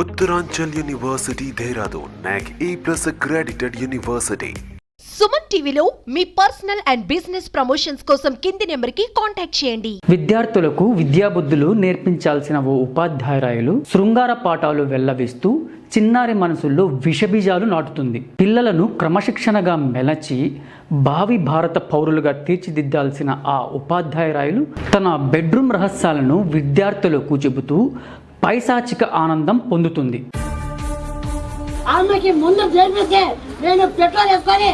Uttaranchal University, Dehradun, NAC A+ accredited university. Suman టీవీలో మీ personal and business promotions కోసం కింది నెంబర్కి కాంటాక్ట్ చేయండి. విద్యార్థులకు విద్యాబుద్ధులు నేర్పించాల్సిన ఓ ఉపాధ్యాయురాలు శృంగార పాఠాలు వెల్లవిస్తూ చిన్నారి మనసుల్లో విషబీజాలు నాటుతుంది. పిల్లలను క్రమశిక్షణగా మెలచి భావి భారత పౌరులుగా తీర్చిదిద్దాల్సిన ఆ ఉపాధ్యాయురాలు తన బెడ్రూమ్ రహస్యాలను విద్యార్థులకు చెబుతూ పైశాచిక ఆనందం పొందుతుంది. ఆమెకి ముందు జరిపితే నేను పెట్రోల్ వేసుకొని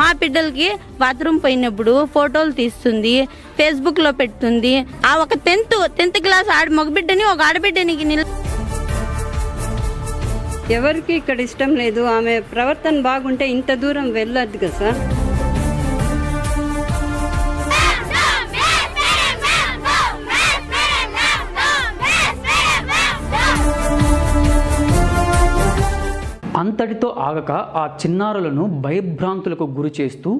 మా బిడ్డలకి బాత్రూమ్ పోయినప్పుడు ఫోటోలు తీస్తుంది, ఫేస్బుక్ లో పెడుతుంది. ఆ ఒక టెన్త్ క్లాస్ మగబిడ్డని ఒక ఆడబిడ్డని ఎవరికి ఇక్కడ ఇష్టం లేదు. ఆమె ప్రవర్తన బాగుంటే ఇంత దూరం వెళ్ళదు కదా సార్. అంతటితో ఆగక ఆ చిన్నారులను భయభ్రాంతులకు గురి చేస్తూ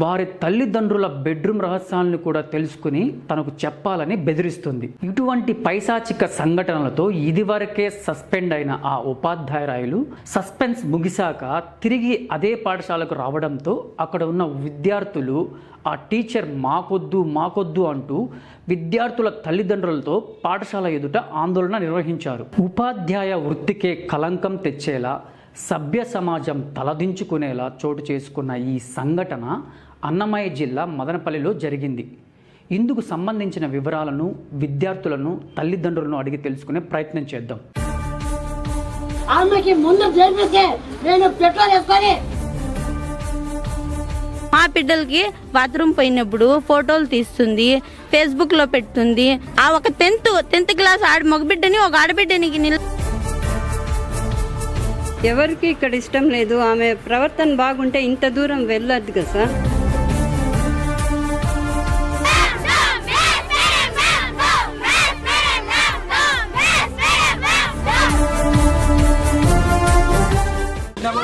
వారి తల్లిదండ్రుల బెడ్రూమ్ రహస్యాలను కూడా తెలుసుకుని తనకు చెప్పాలని బెదిరిస్తుంది. ఇటువంటి పైశాచిక సంఘటనలతో ఇదివరకే సస్పెండ్ అయిన ఆ ఉపాధ్యాయురాలు సస్పెన్స్ ముగిశాక తిరిగి అదే పాఠశాలకు రావడంతో అక్కడ ఉన్న విద్యార్థులు ఆ టీచర్ మాకొద్దు అంటూ విద్యార్థుల తల్లిదండ్రులతో పాఠశాల ఎదుట ఆందోళన నిర్వహించారు. ఉపాధ్యాయ వృత్తికే కలంకం తెచ్చేలా సభ్య సమాజం తలదించుకునేలా చోటు చేసుకున్న ఈ సంఘటన అన్నమయ్య జిల్లా మదనపల్లిలో జరిగింది. ఇందుకు సంబంధించిన వివరాలను విద్యార్థులను తల్లిదండ్రులను అడిగి తెలుసుకునే ప్రయత్నం చేద్దాం. ఆమెకి ముందు జరిపితే నేను పెట్రోల్ వేసుకొని మా బిడ్డలకి బాత్రూమ్ పోయినప్పుడు ఫోటోలు తీస్తుంది, ఫేస్బుక్ లో పెడుతుంది. ఆ ఒక టెన్త్ క్లాస్ మగబిడ్డని ఒక ఆడబిడ్డని ఎవరికి ఇక్కడ ఇష్టం లేదు. ఆమె ప్రవర్తన బాగుంటే ఇంత దూరం వెళ్ళదు కదా సార్.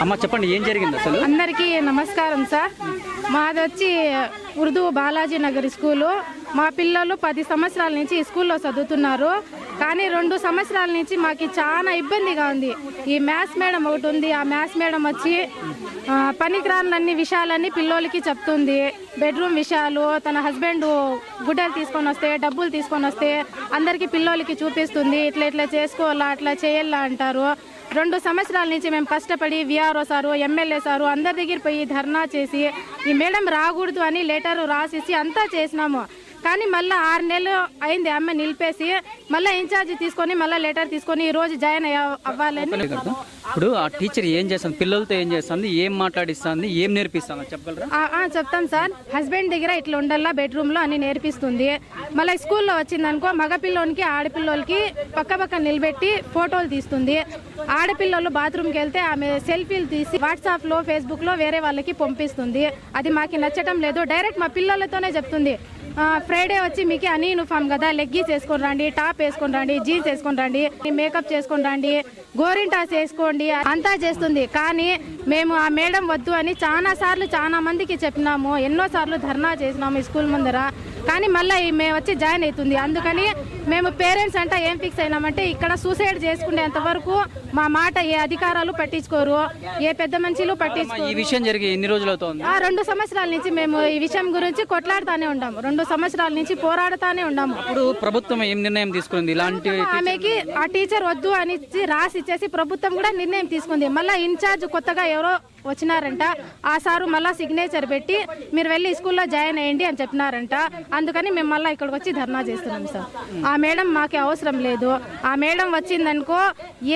అమ్మ చెప్పండి, ఏం జరిగింది అసలు? అందరికీ నమస్కారం సార్. మాది వచ్చి ఉర్దూ బాలాజీ నగర్ స్కూలు. మా పిల్లలు 10 సంవత్సరాల నుంచి ఈ స్కూల్లో చదువుతున్నారు. కానీ 2 సంవత్సరాల నుంచి మాకు చాలా ఇబ్బందిగా ఉంది. ఈ మ్యాథ్స్ మేడం ఒకటి ఉంది. ఆ మ్యాథ్స్ మేడం వచ్చి పనికిరాని విషయాలన్నీ పిల్లోలకి చెప్తుంది. బెడ్రూమ్ విషయాలు, తన హస్బెండ్ గుడ్డలు తీసుకొని వస్తే, డబ్బులు తీసుకొని వస్తే అందరికీ పిల్లోలకి చూపిస్తుంది. ఇట్లా చేసుకోవాలా, అట్లా చేయాలా అంటారు. 2 సంవత్సరాల నుంచి మేము కష్టపడి విఆర్ఓ సారు, ఎమ్మెల్యే సారు అందరి దగ్గర పోయి ధర్నా చేసి ఈ మేడం రాకూడదు అని లెటర్ రాసేసి అంతా చేసినాము. కానీ మళ్ళీ 6 నెలలు అయింది అమ్మ నిలిపేసి మళ్ళీ ఇన్ఛార్జ్ తీసుకొని మళ్ళీ లెటర్ తీసుకొని ఈ రోజు జాయిన్ అవ్వాలని. ఇప్పుడు ఆ టీచర్ ఏం చేస్తుంది, పిల్లలతో ఏం చేస్తుంది, ఏం మాట్లాడిస్తుంది, ఏం నేర్పిస్తుంది చెప్పగలరా? చెప్తాం సార్. హస్బెండ్ దగ్గర ఇట్లా ఉండాలా బెడ్రూమ్ లో అని నేర్పిస్తుంది. మళ్ళీ స్కూల్లో వచ్చిందనుకో మగపిల్లోనికి ఆడపిల్లలకి పక్క నిలబెట్టి ఫోటోలు తీస్తుంది. ఆడపిల్లలు బాత్రూమ్కి వెళ్తే ఆమె సెల్ఫీలు తీసి వాట్సాప్ లో ఫేస్బుక్ లో వేరే వాళ్ళకి పంపిస్తుంది. అది మాకు నచ్చటం లేదు. డైరెక్ట్ మా పిల్లలతోనే చెప్తుంది, ఫ్రైడే వచ్చి మీకు అని యూనిఫామ్ కదా, లెగ్గీస్ వేసుకొని రండి, టాప్ వేసుకొని రండి, జీన్స్ వేసుకొని రండి, మేకప్ చేసుకొని రండి, గోరింటాస్ వేసుకోండి అంతా చేస్తుంది. కానీ మేము ఆ మేడం వద్దు అని చాలా మందికి చెప్పినాము. ఎన్నోసార్లు ధర్నా చేసినాము ఈ స్కూల్ ముందర. కానీ మళ్ళీ మేము వచ్చి జాయిన్ అవుతుంది. అందుకని మేము పేరెంట్స్ అంటే ఏం ఫిక్స్ అయినామంటే ఇక్కడ సూసైడ్ చేసుకునేంత వరకు మా మాట ఏ అధికారాలు పట్టించుకోరు, ఏ పెద్ద మనుషులు పట్టించుకోరు. ఈ విషయం జరిగి ఎన్ని రోజులు అవుతుంది? 2 సంవత్సరాల నుంచి మేము ఈ విషయం గురించి కొట్లాడుతానే ఉన్నాము. 2 సంవత్సరాల నుంచి పోరాడుతానే ఉన్నాము. ఇప్పుడు ప్రభుత్వం ఏం నిర్ణయం తీసుకుంది? ఇలాంటి ఆమెకి ఆ టీచర్ వద్దు అని రాసి ఇచ్చేసి ప్రభుత్వం కూడా నిర్ణయం తీసుకుంది. మళ్ళీ ఇన్ఛార్జ్ కొత్తగా ఎవరో వచ్చినారంట. ఆ సారు మళ్ళీ సిగ్నేచర్ పెట్టి మీరు వెళ్ళి స్కూల్లో జాయిన్ అయ్యండి అని చెప్పినారంట. అందుకని మేము మళ్ళీ ఇక్కడికి వచ్చి ధర్నా చేస్తున్నాం సార్. ఆ మేడం మాకే అవసరం లేదు. ఆ మేడం వచ్చిందనుకో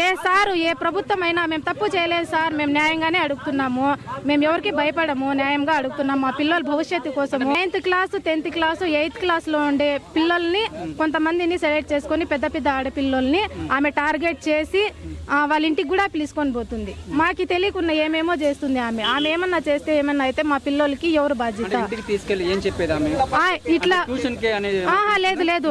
ఏ సారు ఏ ప్రభుత్వం అయినా మేము తప్పు చేయలేదు సార్, మేము న్యాయంగానే అడుగుతున్నాము. మేము ఎవరికి భయపడము, న్యాయంగా అడుగుతున్నాము. మా పిల్లల భవిష్యత్తు కోసం 9th class 10th class 8th క్లాస్లో ఉండే పిల్లల్ని కొంతమందిని సెలెక్ట్ చేసుకొని పెద్ద ఆడపిల్లల్ని ఆమె టార్గెట్ చేసి వాళ్ళ ఇంటికి కూడా పిలుచుకొని పోతుంది. మాకు తెలియకుండా ఏమేమో చేస్తుంది ఆమె. ఏమన్నా చేస్తే ఏమన్నా అయితే మా పిల్లలకి ఎవరు బాధ్యత? ఇట్లా లేదు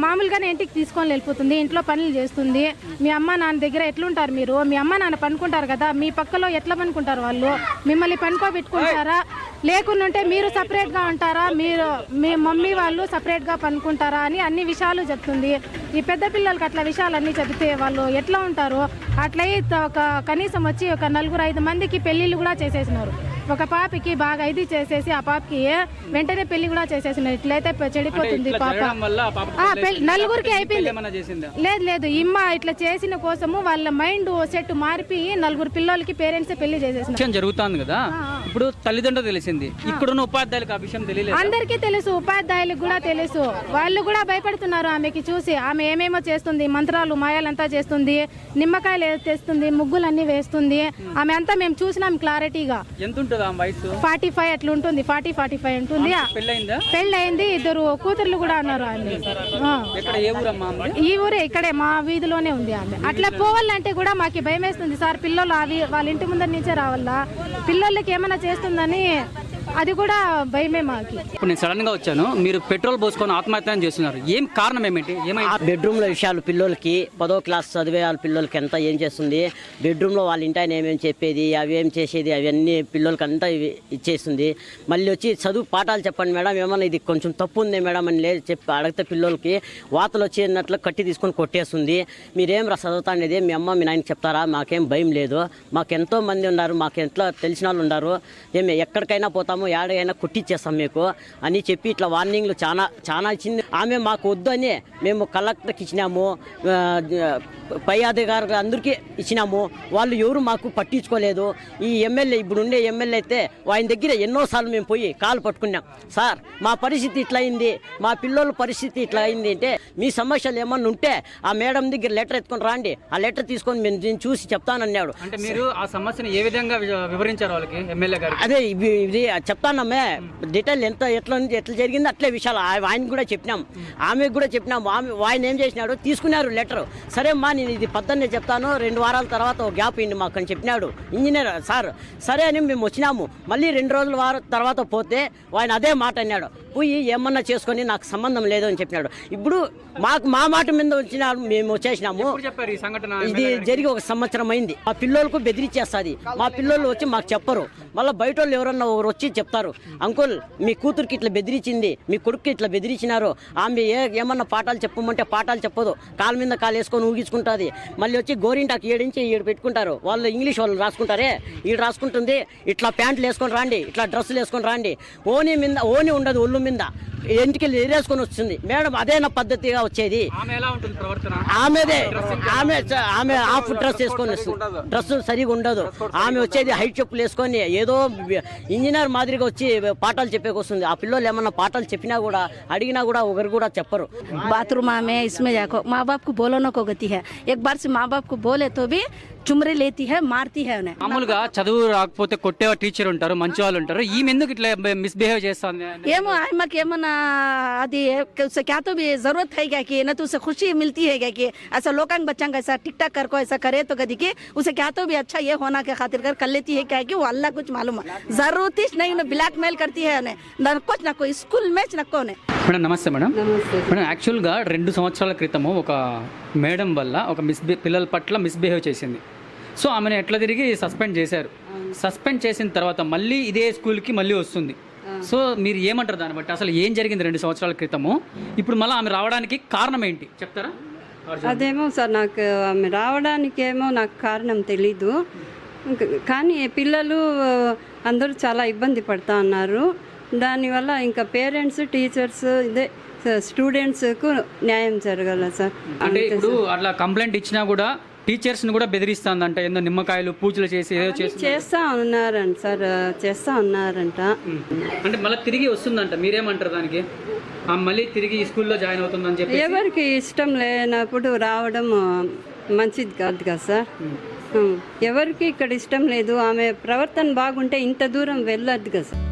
మామూలుగానే ఇంటికి తీసుకొని వెళ్ళిపోతుంది. ఇంట్లో పనులు చేస్తుంది. మీ అమ్మ నాన్న దగ్గర ఎట్లుంటారు మీరు? మీ అమ్మ నాన్న పనుకుంటారు కదా, మీ పక్కలో ఎట్లా పనుకుంటారు వాళ్ళు? మిమ్మల్ని పనుకోబెట్టుకుంటారా? లేకుంటే మీరు సపరేట్గా ఉంటారా, మీ మమ్మీ వాళ్ళు సపరేట్గా పనుకుంటారా అని అన్ని విషయాలు చెప్తుంది. ఈ పెద్ద పిల్లలకి అట్లా విషయాలన్నీ చెబితే వాళ్ళు ఎట్లా ఉంటారు? అట్లయి కనీసం వచ్చి ఒక 4-5 మందికి పెళ్ళిళ్ళు కూడా చేసేసినారు. ఒక పాపకి బాగా ఇది చేసేసి ఆ పాపకి వెంటనే పెళ్లి కూడా చేసేసినారు. ఇట్లయితే చెడిపోతుంది పాప. నలుగురికి అయిపోయింది. లేదు ఇమ్మ ఇట్లా చేసిన కోసము వాళ్ళ మైండ్ సెట్ మారిపి 4 పిల్లలకి పేరెంట్స్ పెళ్లి చేసేసినారు. జరుగుతుంది కదా. ఇప్పుడు తల్లిదండ్రులు తెలిసింది, ఇక్కడున్న ఉపాధ్యాయులకు ఆ విషయం తెలియలేదు. అందరికీ తెలుసు, ఉపాధ్యాయులకు కూడా తెలుసు. వాళ్ళు కూడా భయపడుతున్నారు ఆమెకి చూసి. ఆమె ఏమేమో చేస్తుంది, మంత్రాలు మాయాలంతా చేస్తుంది, నిమ్మకాయలు తెస్తుంది, ముగ్గులన్నీ వేస్తుంది. ఆమె అంతా మేము చూసినాం క్లారిటీగా. ఎంత ఉంటుంది ఆ వయసు? 45 అట్లా ఉంటుంది, 40-45 ఉంటుంది. పెళ్ళయింది, 2 కూతుర్లు కూడా అన్నారు ఆమె. ఈ ఊరే, ఇక్కడే మా వీధిలోనే ఉంది ఆమె. అట్లా పోవాలంటే కూడా మాకు భయం వేస్తుంది సార్. పిల్లలు వాళ్ళ ఇంటి ముందర నుంచే రావాలా, పిల్లలకి ఏమైనా చేస్తుందని అది కూడా భయమే మాకు. ఇప్పుడు నేను సడన్ గా వచ్చాను, మీరు పెట్రోల్ పోసుకొని ఆత్మహత్య చేస్తున్నారు. ఏం కారణం ఏమిటి? బెడ్రూమ్ లో విషయాలు పిల్లలకి 10వ క్లాస్ చదివే వాళ్ళ పిల్లలకి ఎంత ఏం చేస్తుంది, బెడ్రూమ్ లో వాళ్ళ ఇంటి ఆయన ఏమేమి చెప్పేది, అవి ఏం చేసేది, అవన్నీ పిల్లలకి అంతా ఇచ్చేస్తుంది. మళ్ళీ వచ్చి చదువు పాఠాలు చెప్పండి మేడం, ఏమన్నా ఇది కొంచెం తప్పు ఉంది మేడం అని లేదు చెప్పి అడిగితే పిల్లలకి వాతలు వచ్చినట్లు కట్టి తీసుకొని కొట్టేస్తుంది. మీరేం చదువుతా అనేది మీ అమ్మ మీ నాయనకి చెప్తారా? మాకేం భయం లేదు, మాకు ఎంతో మంది ఉన్నారు, మాకు ఎంతో తెలిసిన వాళ్ళు ఉన్నారు, ఏమి ఎక్కడికైనా పోతాము, ఏడైనా కొట్టిచ్చేస్తాం మీకు అని చెప్పి ఇట్లా వార్నింగ్లు చాలా ఇచ్చింది. ఆమె మాకు వద్దు అని మేము కలెక్టర్కి ఇచ్చినాము, పై అధికారులు అందరికీ ఇచ్చినాము. వాళ్ళు ఎవరు మాకు పట్టించుకోలేదు. ఈ ఎమ్మెల్యే, ఇప్పుడు ఉండే ఎమ్మెల్యే అయితే ఆయన దగ్గర ఎన్నోసార్లు మేము పోయి కాలు పట్టుకున్నాం. సార్ మా పరిస్థితి ఇట్లా అయింది, మా పిల్లల పరిస్థితి ఇట్లా అయింది అంటే మీ సమస్యలు ఏమన్నా ఉంటే ఆ మేడం దగ్గర లెటర్ ఎత్తుకొని రాండి, ఆ లెటర్ తీసుకొని నేను చూసి చెప్తానన్నాడు. అంటే మీరు ఆ సమస్యను ఏ విధంగా వివరించారు వాళ్ళకి, ఎమ్మెల్యే గారు? అదే ఇది చెప్తానమ్మే, డీటెయిల్ ఎట్లా జరిగింది అట్లే విషయాలు ఆయన కూడా చెప్పినాం, ఆమెకు కూడా చెప్పినాము. ఆయన ఏం చేసినాడు, తీసుకున్నారు లెటర్. సరే మా నేను ఇది పద్దన్నే చెప్తాను, 2 వారాల తర్వాత ఒక గ్యాప్ ఇండి మాకు అని చెప్పినాడు ఇంజనీర్ సార్. సరే అని మేము వచ్చినాము. మళ్ళీ 2 రోజుల తర్వాత పోతే ఆయన అదే మాట అన్నాడు, పోయి ఏమన్నా చేసుకొని నాకు సంబంధం లేదు అని చెప్పినాడు. ఇప్పుడు మా మాట మీద వచ్చినాడు, మేము వచ్చేసినాము. ఇది జరిగి 1 సంవత్సరం అయింది. మా పిల్లలకు బెదిరించేస్తుంది, మా పిల్లలు వచ్చి మాకు చెప్పరు. మళ్ళీ బయట వాళ్ళు ఎవరన్నా వచ్చి చెప్తారు, అంకుల్ మీ కూతురికి ఇట్లా బెదిరించింది, మీ కొడుకు ఇట్లా బెదిరించినారు, ఆమె ఏమన్నా పాఠాలు చెప్పమంటే పాఠాలు చెప్పదు, కాలు మీద కాలు వేసుకొని ఊగించుకుంటుంది. మళ్ళీ వచ్చి గోరింటాకు 7 ఇంచి 7 పెట్టుకుంటారు. వాళ్ళు ఇంగ్లీష్ వాళ్ళు రాసుకుంటారే, ఈడు రాసుకుంటుంది ఇట్లా ప్యాంట్లు వేసుకొని రాండి, ఇట్లా డ్రెస్సులు వేసుకొని రాండి, ఓని ఉండదు ఒళ్ళు మీద, ఇంటికి ఎరేసుకొని వస్తుంది. మేడం అదే నా పద్ధతిగా వచ్చేది. ఆమె హాఫ్ డ్రెస్ వేసుకొని వస్తుంది, డ్రెస్ సరిగా ఉండదు. ఆమె వచ్చేది హైట్ చెప్పులు వేసుకొని ఏదో ఇంజనీర్ మాదిరిగా వచ్చి పాఠాలు చెప్పేకి వస్తుంది. ఆ పిల్లలు ఏమన్నా పాఠాలు చెప్పినా కూడా అడిగినా కూడా ఒకరు కూడా చెప్పరు. बाथरूम में इसमें जाको माँ बाप को बोलने को गति है, एक बार से माँ बाप को बोले तो भी చుమరే లేతి హై, మారుతి హై. మామూలుగా చదువు రాకపోతే కొట్టే టీచర్ ఉంటారు, మంచి వాళ్ళు ఉంటారు. ఈమె ఎందుకు ఇట్లా మిస్బిహేవ్ చేస్తుంది? ఏమో ఆయనకి ఏమన్నా అది क्या तो भी जरूरत है क्या कि न तो उसे खुशी मिलती है क्या कि ऐसा लोकांग बच्चा का ऐसा टिक टाक कर को ऐसा करे तो कभी के उसे क्या तो भी अच्छा ये होना के खातिर कर लेती है क्या कि वो अल्लाह कुछ मालूम है. जरूरत ही नहीं, उन्हें ब्लैकमेल करती है न कुछ ना कोई स्कूल में न को ने. మేడం నమస్తే మేడం. మేడం యాక్చువల్గా 2 సంవత్సరాల క్రితము ఒక మేడం వల్ల ఒక పిల్లల పట్ల మిస్బిహేవ్ చేసింది. సో ఆమెను ఎట్లా తిరిగి సస్పెండ్ చేశారు. సస్పెండ్ చేసిన తర్వాత మళ్ళీ ఇదే స్కూల్కి మళ్ళీ వస్తుంది. సో మీరు ఏమంటారు దాన్ని బట్టి? అసలు ఏం జరిగింది 2 సంవత్సరాల క్రితము, ఇప్పుడు మళ్ళీ ఆమె రావడానికి కారణం ఏంటి చెప్తారా? అదేమో సార్ నాకు ఆమె రావడానికి ఏమో నాకు కారణం తెలీదు, కానీ పిల్లలు అందరూ చాలా ఇబ్బంది పడుతూ ఉన్నారు. దానివల్ల ఇంకా పేరెంట్స్ టీచర్స్ ఇదే స్టూడెంట్స్కు న్యాయం జరగాల సార్. అంటే ఇప్పుడు అట్లా కంప్లైంట్ ఇచ్చినా కూడా టీచర్స్ని కూడా బెదిరిస్తుందంట, ఏదో నిమ్మకాయలు పూజలు చేసి ఏదో చేస్తా ఉన్నారంట సార్, చేస్తా ఉన్నారంట. అంటే మళ్ళీ తిరిగి వస్తుందంట, మీరేమంటారు దానికి? మళ్ళీ తిరిగి ఈ స్కూల్లో జాయిన్ అవుతుందని చెప్పి ఎవరికి ఇష్టం లేనప్పుడు రావడం మంచిది కాదు కదా సార్. ఎవరికి ఇక్కడ ఇష్టం లేదు, ఆమె ప్రవర్తన బాగుంటే ఇంత దూరం వెళ్ళదు కదా సార్.